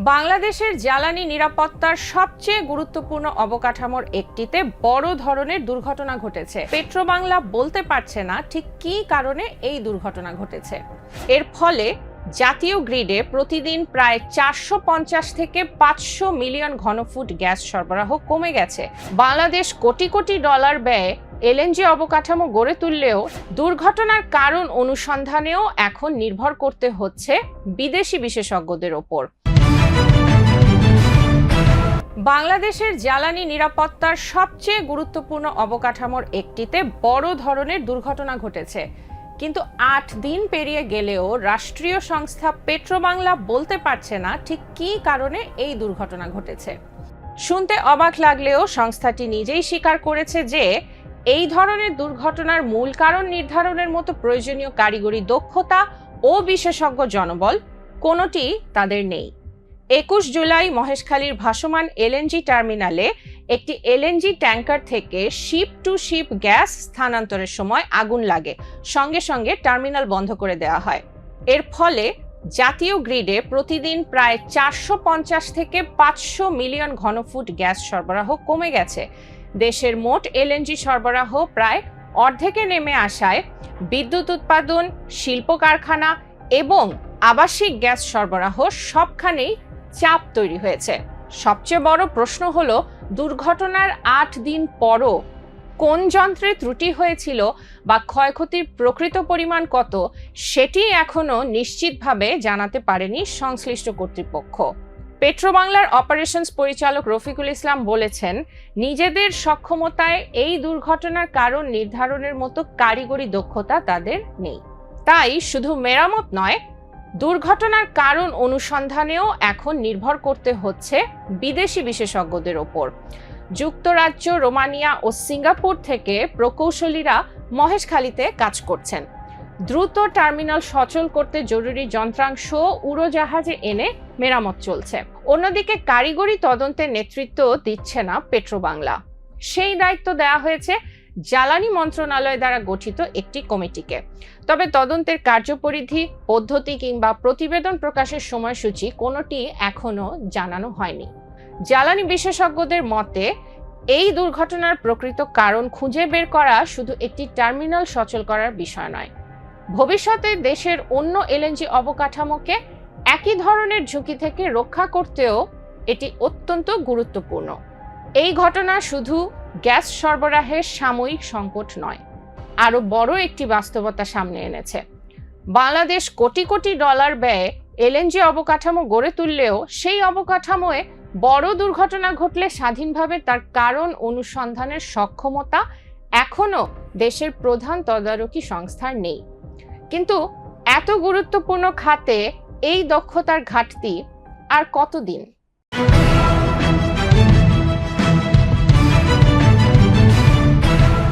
বাংলাদেশের জ্বালানি নিরাপত্তার সবচেয়ে গুরুত্বপূর্ণ অবকাঠামোর একটিতে বড় ধরনের দুর্ঘটনা ঘটেছে। পেট্রোবাংলা বলতে পারছে না ঠিক কী কারণে এই দুর্ঘটনা ঘটেছে। এর ফলে জাতীয় গ্রিডে প্রতিদিন প্রায় 450 থেকে 500 মিলিয়ন ঘনফুট গ্যাস সরবরাহ কমে গেছে। বাংলাদেশ কোটি কোটি ডলার ব্যয়ে এলএনজি অবকাঠামো গড়ে তুললেও দুর্ঘটনার কারণ অনুসন্ধানেও এখন নির্ভর করতে হচ্ছে বিদেশি বিশেষজ্ঞদের ওপর। বাংলাদেশের জ্বালানি নিরাপত্তার সবচেয়ে গুরুত্বপূর্ণ অবকাঠামোর একটিতে বড় ধরনের দুর্ঘটনা ঘটেছে, কিন্তু 8 দিন পেরিয়ে গেলেও রাষ্ট্রীয় সংস্থা পেট্রোবাংলা বলতে পারছে না ঠিক কী কারণে এই দুর্ঘটনা ঘটেছে। শুনতে অবাক লাগলেও সংস্থাটি নিজেই স্বীকার করেছে যে এই ধরনের দুর্ঘটনার মূল কারণ নির্ধারণের মতো প্রয়োজনীয় কারিগরি দক্ষতা ও বিশেষজ্ঞ জনবল কোনোটি তাদের নেই। 21 জুলাই মহেশখালীর ভাসমান এলএনজি টার্মিনালে একটি এলএনজি ট্যাঙ্কার থেকে শিপ টু শিপ গ্যাস স্থানান্তরের সময় আগুন লাগে, সঙ্গে সঙ্গে টার্মিনাল বন্ধ করে দেওয়া হয়। এর ফলে জাতীয় গ্রিডে প্রতিদিন প্রায় 450 থেকে 500 মিলিয়ন ঘনফুট গ্যাস সরবরাহ কমে গেছে। দেশের মোট এলএনজি সরবরাহ প্রায় অর্ধেকে নেমে আসায় বিদ্যুৎ উৎপাদন, শিল্প কারখানা এবং আবাসিক গ্যাস সরবরাহ সবখানেই চাপ তৈরি হয়েছে। সবচেয়ে বড় প্রশ্ন হলো, দুর্ঘটনার 8 দিন পরও কোন যন্ত্রে ত্রুটি হয়েছিল বা ক্ষয়ক্ষতির প্রকৃত পরিমাণ কত, সেটি এখনো নিশ্চিতভাবে জানাতে পারেনি সংশ্লিষ্ট কর্তৃপক্ষ। পেট্রোবাংলার অপারেশনস পরিচালক রফিকুল ইসলাম বলেছেন, নিজেদের সক্ষমতায় এই দুর্ঘটনার কারণ নির্ধারণের মতো কারিগরি দক্ষতা তাদের নেই। তাই শুধু মেরামত নয়, দুর্ঘটনার কারণ অনুসন্ধানেও এখন নির্ভর করতে হচ্ছে বিদেশি বিশেষজ্ঞদের ওপর। যুক্তরাজ্য, রোমানিয়া ও সিঙ্গাপুর থেকে প্রকৌশলীরা মহেশখালীতে কাজ করছেন। দ্রুত টার্মিনাল সচল করতে জরুরি যন্ত্রাংশ উড়োজাহাজে এনে মেরামত চলছে। অন্যদিকে কারিগরি তদন্তের নেতৃত্ব দিচ্ছে না পেট্রোবাংলা। সেই দায়িত্ব দেওয়া হয়েছে জ্বালানি মন্ত্রণালয় দ্বারা গঠিত একটি কমিটিকে। তবে তদন্তের কার্যপরিধি, পদ্ধতি কিংবা প্রতিবেদন প্রকাশের সময়সূচি কোনোটি এখনো জানানো হয়নি। জ্বালানি বিশেষজ্ঞদের মতে, এই দুর্ঘটনার প্রকৃত কারণ খুঁজে বের করা শুধু একটি টার্মিনাল সচল করার বিষয় নয়, ভবিষ্যতে দেশের অন্য এলএনজি অবকাঠামোকে একই ধরনের ঝুঁকি থেকে রক্ষা করতেও এটি অত্যন্ত গুরুত্বপূর্ণ। এই ঘটনা শুধু গ্যাস সরবরাহের সাময়িক সংকট নয়, আরও বড় একটি বাস্তবতা সামনে এনেছে। বাংলাদেশ কোটি কোটি ডলার ব্যয়ে এলএনজি অবকাঠামো গড়ে তুললেও সেই অবকাঠামোয় বড় দুর্ঘটনা ঘটলে স্বাধীনভাবে তার কারণ অনুসন্ধানের সক্ষমতা এখনো দেশের প্রধান তদারকি সংস্থার নেই। কিন্তু এত গুরুত্বপূর্ণ খাতে এই দক্ষতার ঘাটতি আর কতদিন?